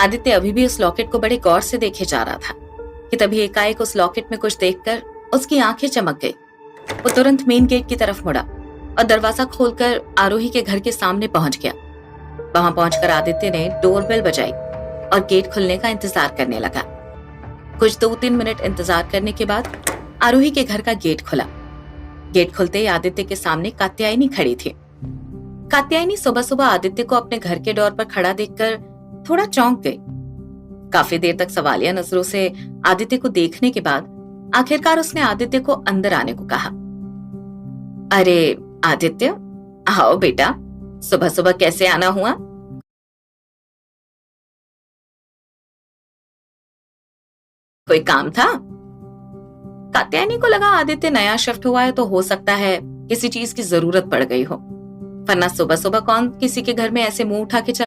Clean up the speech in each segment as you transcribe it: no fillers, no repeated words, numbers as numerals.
आदित्य अभी भी उस लॉकेट को बड़े गौर से देखे जा रहा था कि तभी एकाएक उस लॉकेट में कुछ देखकर उसकी आंखें चमक गई। वो तुरंत मेन गेट की तरफ मुड़ा और दरवाजा खोलकर आरोही के घर के सामने पहुंच गया। वहां पहुंचकर आदित्य ने डोरबेल बजाई और गेट खुलने का इंतजार करने लगा। कुछ 2-3 मिनट इंतजार करने के बाद आरोही के घर का गेट खुला। गेट खुलते ही आदित्य के सामने कात्यायनी खड़ी थी। कात्यायनी सुबह सुबह आदित्य को अपने घर के डोर पर खड़ा देखकर थोड़ा चौंक गई। काफी देर तक सवालिया नजरों से आदित्य को देखने के बाद आखिरकार उसने आदित्य को अंदर आने को कहा। अरे आदित्य, आओ बेटा, सुबह सुबह कैसे आना हुआ? कोई काम था? कात्यायनी को लगा आदित्य नया शिफ्ट हुआ है तो हो सकता है किसी चीज की जरूरत पड़ गई हो, वरना सुबह सुबह कौन किसी के घर में ऐसे मुंह उठा के चला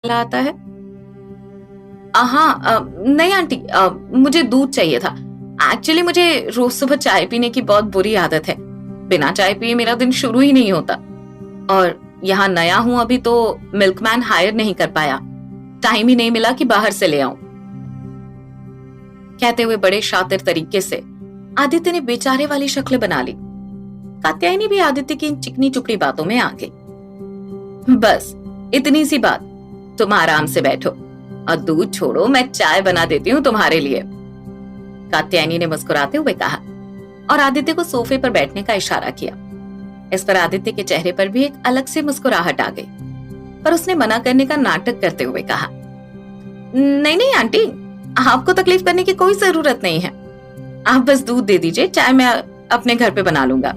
आता है। हाँ, नहीं आंटी, मुझे दूध चाहिए था। एक्चुअली मुझे रोज सुबह चाय पीने की बहुत बुरी आदत है। बिना चाय पिए मेरा दिन शुरू ही नहीं होता। और यहाँ नया हूं अभी तो मिल्कमैन हायर नहीं कर पाया, टाइम ही नहीं मिला कि बाहर से ले आऊं। कहते हुए बड़े शातिर तरीके से आदित्य ने बेचारे वाली शक्ल बना ली। कात्यायनी भी आदित्य की इन चिकनी चुपड़ी बातों में आ गई। बस इतनी सी बात, तुम आराम से बैठो और दूध छोड़ो, मैं चाय बना देती हूँ तुम्हारे लिए, कात्यायनी ने मुस्कुराते हुए कहा और आदित्य को सोफे पर बैठने का इशारा किया। इस पर आदित्य के चेहरे पर भी एक अलग से मुस्कुराहट आ गई, पर उसने मना करने का नाटक करते हुए कहा, नहीं नहीं आंटी, आपको तकलीफ करने की कोई जरूरत नहीं है, आप बस दूध दे दीजिए, चाय मैं अपने घर पे बना लूंगा।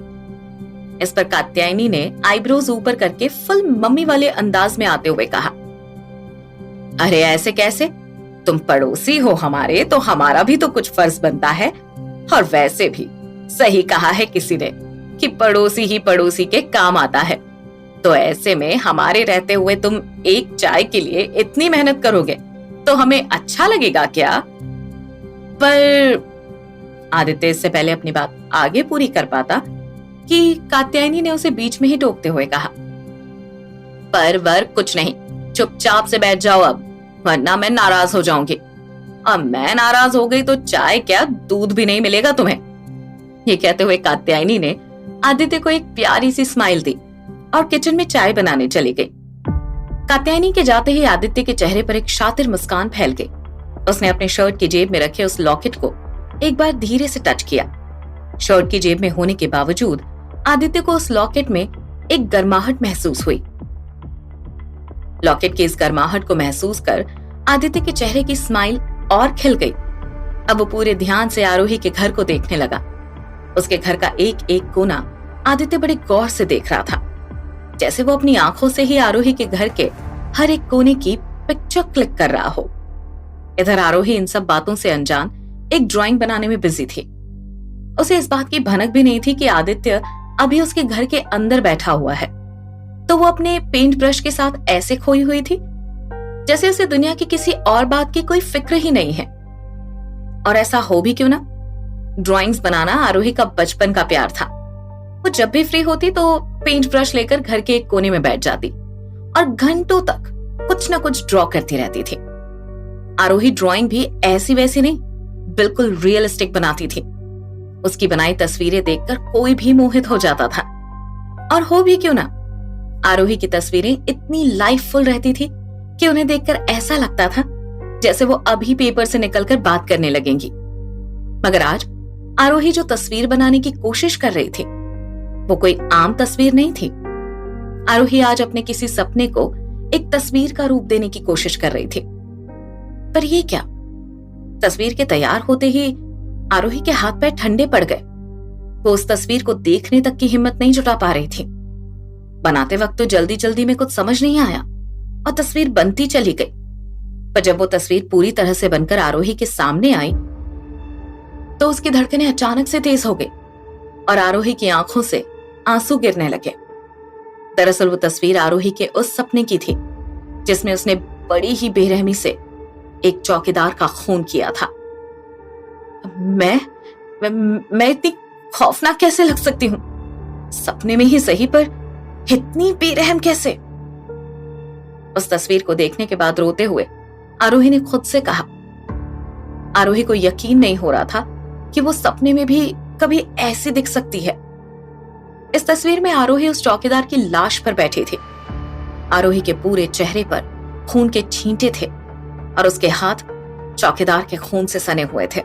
इस पर कात्यायनी ने आईब्रोज ऊपर करके फुल मम्मी वाले अंदाज में आते हुए कहा, अरे ऐसे कैसे, तुम पड़ोसी हो हमारे, तो हमारा भी तो कुछ फर्ज बनता है। और वैसे भी सही कहा है किसी ने कि पड़ोसी ही पड़ोसी के काम आता है, तो ऐसे में हमारे रहते हुए तुम एक चाय के लिए इतनी मेहनत करोगे तो हमें अच्छा लगेगा क्या? पर आदित्य इससे पहले अपनी बात आगे पूरी कर पाता कि कात्यायनी ने उसे बीच में ही टोकते हुए कहा, पर वर कुछ नहीं, चुपचाप से बैठ जाओ अब, वरना मैं नाराज हो जाऊंगी। अब मैं नाराज हो गई तो चाय क्या दूध भी नहीं मिलेगा तुम्हें। ये कहते हुए कात्यायनी ने आदित्य को एक प्यारी सी स्माइल दी और किचन में चाय बनाने चली गई। कात्यायनी के जाते ही आदित्य के चेहरे पर एक शातिर मुस्कान फैल गई। उसने अपने शर्ट की जेब में रखे उस लॉकेट को एक बार धीरे से टच किया। शर्ट की जेब में होने के बावजूद आदित्य को उस लॉकेट में एक गर्माहट महसूस हुई। लॉकेट की इस गर्माहट को महसूस कर आदित्य के चेहरे की स्माइल और खिल गई। अब वो पूरे ध्यान से आरोही के घर को देखने लगा। उसके घर का एक एक कोना आदित्य बड़े गौर से देख रहा था, जैसे वो अपनी आंखों से ही आरोही के घर के हर एक कोने की पिक्चर क्लिक कर रहा हो। इधर आरोही इन सब बातों से अनजान एक ड्राइंग बनाने में बिजी थी। उसे इस बात की भनक भी नहीं थी कि आदित्य अभी उसके घर के अंदर बैठा हुआ है, तो वो अपने पेंट ब्रश के साथ ऐसे खोई हुई थी जैसे उसे दुनिया की किसी और बात की कोई फिक्र ही नहीं है। और ऐसा हो भी क्यों ना, ड्राइंग्स बनाना आरोही का बचपन का प्यार था। वो जब भी फ्री होती तो पेंट ब्रश लेकर घर के एक कोने में बैठ जाती और घंटों तक कुछ ना कुछ ड्रॉ करती रहती थी। आरोही ड्राइंग भी ऐसी वैसी नहीं, बिल्कुल रियलिस्टिक बनाती थी। उसकी बनाई तस्वीरें देखकर कोई भी मोहित हो जाता था। और हो भी क्यों ना, आरोही की तस्वीरें इतनी लाइफफुल रहती थी कि उन्हें देखकर ऐसा लगता था जैसे वो अभी पेपर से निकलकर बात करने लगेंगी। मगर आज आरोही जो तस्वीर बनाने की कोशिश कर रही थी वो कोई आम तस्वीर नहीं थी। आरोही आज अपने किसी सपने को एक तस्वीर का रूप देने की कोशिश कर रही थी। पर ये क्या, तस्वीर के तैयार होते ही आरोही के हाथ पैर ठंडे पड़ गए। वो उस तस्वीर को देखने तक की हिम्मत नहीं जुटा पा रही थी। बनाते वक्त तो जल्दी जल्दी में कुछ समझ नहीं आया और तस्वीर बनती चली गई। पर जब वो तस्वीर पूरी तरह से बनकर आरोही के सामने आई तो उसकी धड़कनें अचानक से तेज हो गई और आरोही की आंखों से आंसू गिरने लगे। दरअसल वो तस्वीर आरोही के उस सपने की थी जिसमें उसने बड़ी ही बेरहमी से एक चौकीदार का खून किया था। मैं इतनी खौफनाक कैसे लग सकती हूँ? सपने में ही सही, पर इतनी बेरहम कैसे? उस तस्वीर को देखने के बाद रोते हुए आरोही ने खुद से कहा। आरोही को यकीन नहीं हो रहा था कि वो सपने में भी कभी ऐसी दिख सकती है। इस तस्वीर में आरोही उस चौकीदार की लाश पर बैठी थी। आरोही के पूरे चेहरे पर खून के छींटे थे और उसके हाथ चौकीदार के खून से सने हुए थे।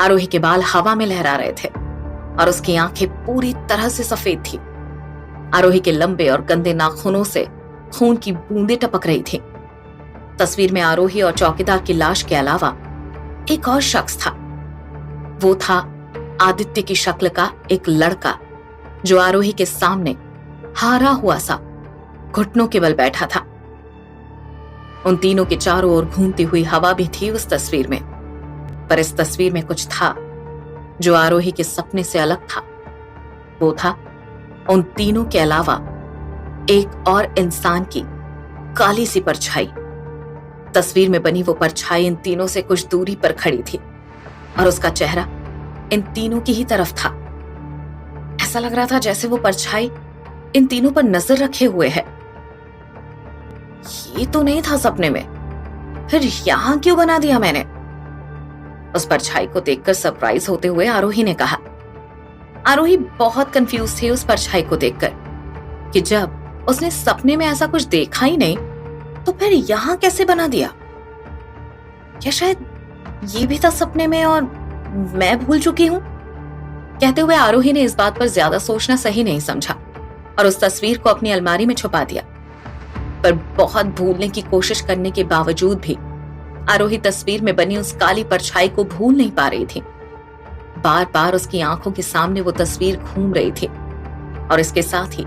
आरोही के बाल हवा में लहरा रहे थे और उसकी आंखें पूरी तरह से सफेद थी। आरोही के लंबे और गंदे नाखूनों से खून की बूंदें टपक रही थी। तस्वीर में आरोही और चौकीदार की लाश के अलावा एक और शख्स था। वो था आदित्य की शक्ल का एक लड़का, जो आरोही के सामने हारा हुआ सा घुटनों के बल बैठा था। उन तीनों के चारों ओर घूमती हुई हवा भी थी उस तस्वीर में, पर इस तस्वीर में कुछ था जो आरोही के सपने से अलग था। वो था उन तीनों के अलावा एक और इंसान की काली सी परछाई। तस्वीर में बनी वो परछाई इन तीनों से कुछ दूरी पर खड़ी थी और उसका चेहरा इन तीनों की ही तरफ था। ऐसा लग रहा था जैसे वो परछाई इन तीनों पर नजर रखे हुए है। ये तो नहीं था सपने में, फिर यहां क्यों बना दिया मैंने? उस परछाई को देखकर सरप्राइज होते हुए आरोही ने कहा। आरोही बहुत कंफ्यूज थी उस परछाई को देखकर कि जब उसने सपने में ऐसा कुछ देखा ही नहीं तो फिर यहां कैसे बना दिया? क्या शायद ये भी था सपने में और मैं भूल चुकी हूं? कहते हुए आरोही ने इस बात पर ज्यादा सोचना सही नहीं समझा और उस तस्वीर को अपनी अलमारी में छुपा दिया। पर बहुत भूलने की कोशिश करने के बावजूद भी आरोही तस्वीर में बनी उस काली परछाई को भूल नहीं पा रही थी। बार बार उसकी आंखों के सामने वो तस्वीर घूम रही थी और इसके साथ ही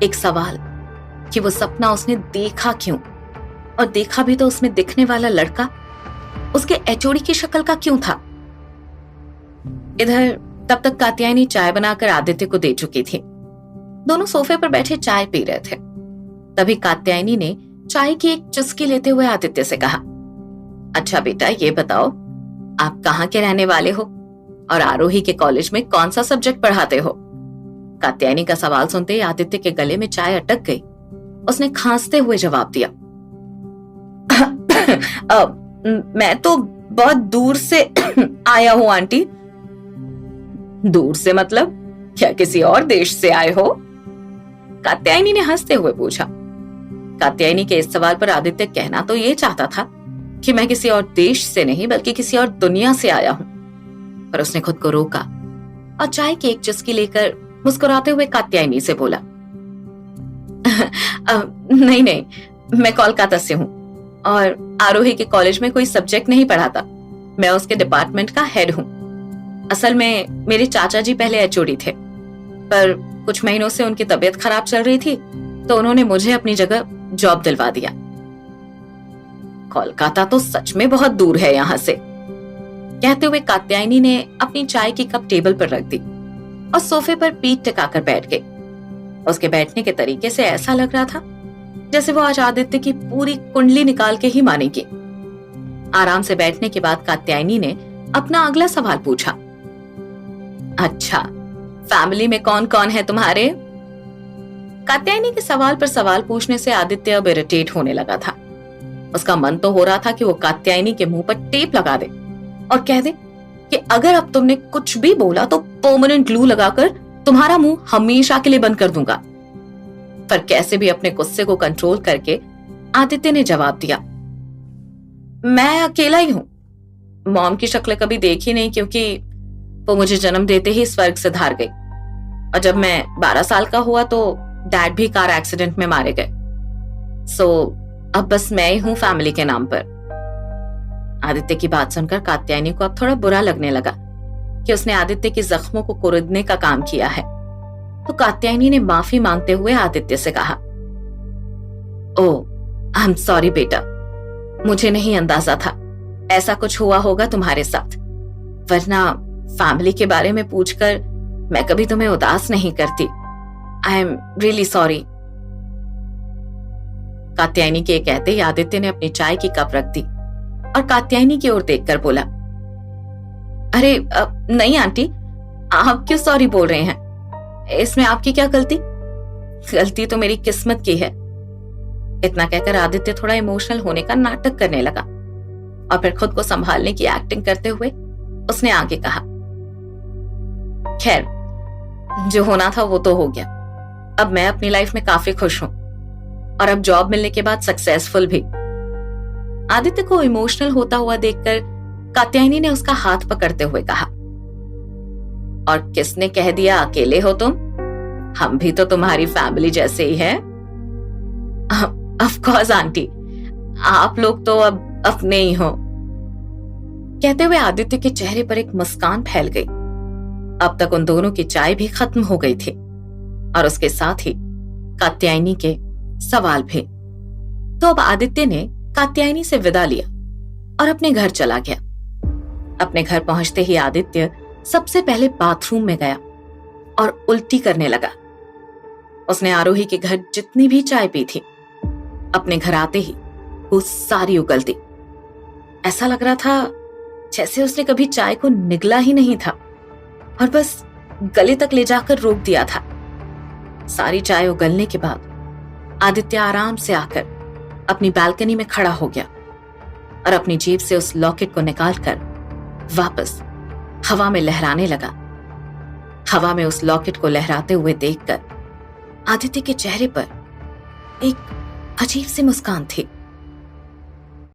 एक सवाल कि वो सपना उसने देखा क्यों, और देखा भी तो उसमें दिखने वाला लड़का उसके एचओडी की शक्ल का क्यों था। इधर तब तक कात्यायनी चाय बनाकर आदित्य को दे चुकी थी। दोनों सोफे पर बैठे चाय पी रहे थे। तभी कात्यायनी ने चाय की एक चुस्की लेते हुए आदित्य से कहा, अच्छा बेटा, ये बताओ आप कहाँ के रहने वाले हो और आरोही के कॉलेज में कौन सा सब्जेक्ट पढ़ाते हो? कात्यायनी का सवाल सुनते ही आदित्य के गले में चाय अटक गई। उसने खांसते हुए जवाब दिया, मैं तो बहुत दूर से आया हूं आंटी। दूर से मतलब क्या किसी और देश से आए हो? कात्यायनी ने हंसते हुए पूछा। कात्यायनी के इस सवाल पर आदित्य कहना तो ये चाहता था कि मैं किसी और देश से नहीं बल्कि किसी और दुनिया से आया हूं, पर उसने खुद को रोका और चाय की एक चुस्की लेकर मुस्कुराते हुए कात्यायनी से बोला, नहीं नहीं, मैं कोलकाता से हूं और आरोही के कॉलेज में कोई सब्जेक्ट नहीं पढ़ाता। मैं उसके डिपार्टमेंट का हेड हूं। असल में मेरे चाचा जी पहले एचओडी थे, पर कुछ महीनों से उनकी तबीयत खराब चल रही थी तो उन्होंने मुझे अपनी जगह जॉब दिलवा दिया। कोलकाता तो सच में बहुत दूर है यहां से। कहते हुए कात्यायनी ने अपनी चाय की कप टेबल पर रख दी और सोफे पर पीठ टिकाकर बैठ गई। उसके बैठने के तरीके से ऐसा लग रहा था जैसे वो आज आदित्य की पूरी कुंडली निकाल के ही मानेगी। आराम से बैठने के बाद कात्यायनी ने अपना अगला सवाल पूछा, अच्छा, फैमिली में कौन कौन है तुम्हारे? कात्यायनी के सवाल पर सवाल पूछने से आदित्य अब इरिटेट होने लगा था। उसका मन तो हो रहा था कि वो कात्यायनी के मुंह पर टेप लगा दे और कह दे कि अगर अब तुमने कुछ भी बोला तो परमानेंट ग्लू लगाकर तुम्हारा मुंह हमेशा के लिए बंद कर दूंगा। पर कैसे भी अपने गुस्से को कंट्रोल करके आदित्य ने जवाब दिया, मैं अकेला ही हूं। मॉम की शक्ल कभी देखी नहीं क्योंकि वो मुझे जन्म देते ही स्वर्ग से धार गई और जब मैं 12 साल का हुआ तो डैड भी कार एक्सीडेंट में मारे गए। सो अब बस मैं ही हूं फैमिली के नाम पर। आदित्य की बात सुनकर कात्यायनी को अब थोड़ा बुरा लगने लगा कि उसने आदित्य के जख्मों को कुरेदने का काम किया है। तो कात्यायनी ने माफी मांगते हुए आदित्य से कहा, ओह आई एम सॉरी बेटा, मुझे नहीं अंदाजा था ऐसा कुछ हुआ होगा तुम्हारे साथ, वरना फैमिली के बारे में पूछकर मैं कभी तुम्हें उदास नहीं करती। I am really sorry. Katyayani के कहते ही आदित्य ने अपनी चाय की कप रख दी और कात्यायनी की ओर देखकर बोला, अरे नहीं आंटी, आप क्यों सॉरी बोल रहे हैं? इसमें आपकी क्या गलती? गलती तो मेरी किस्मत की है। इतना कहकर आदित्य थोड़ा इमोशनल होने का नाटक करने लगा और फिर खुद को संभालने की एक्टिंग करते हुए उसने आगे कहा, खैर जो होना था वो तो हो गया। अब मैं अपनी लाइफ में काफी खुश हूं और अब जॉब मिलने के बाद सक्सेसफुल भी। आदित्य को इमोशनल होता हुआ देखकर कात्यायनी ने उसका हाथ पकड़ते हुए कहा, और किसने कह दिया अकेले हो तुम? हम भी तो तुम्हारी फैमिली जैसे ही हैं। ऑफ कोर्स आंटी, आप लोग तो अब अपने ही हो। कहते हुए आदित्य के चेहरे पर एक मुस्कान फैल गई। अब तक उन दोनों की चाय भी खत्म हो गई थी और उसके साथ ही कात्यायनी के सवाल भी। तो अब आदित्य ने कात्यायनी से विदा लिया और अपने घर चला गया। अपने घर पहुंचते ही आदित्य सबसे पहले बाथरूम में गया और उल्टी करने लगा। उसने आरोही के घर जितनी भी चाय पी थी, अपने घर आते ही वो सारी उगल दी। ऐसा लग रहा था जैसे उसने कभी चाय को निगला ही नहीं था और बस गले तक ले जाकर रोक दिया था। सारी चाय उगलने के बाद आदित्य आराम से आकर अपनी बालकनी में खड़ा हो गया और अपनी जेब से उस लॉकेट को निकालकर वापस हवा में लहराने लगा। हवा में उस लॉकेट को लहराते हुए देखकर आदित्य के चेहरे पर एक अजीब सी मुस्कान थी।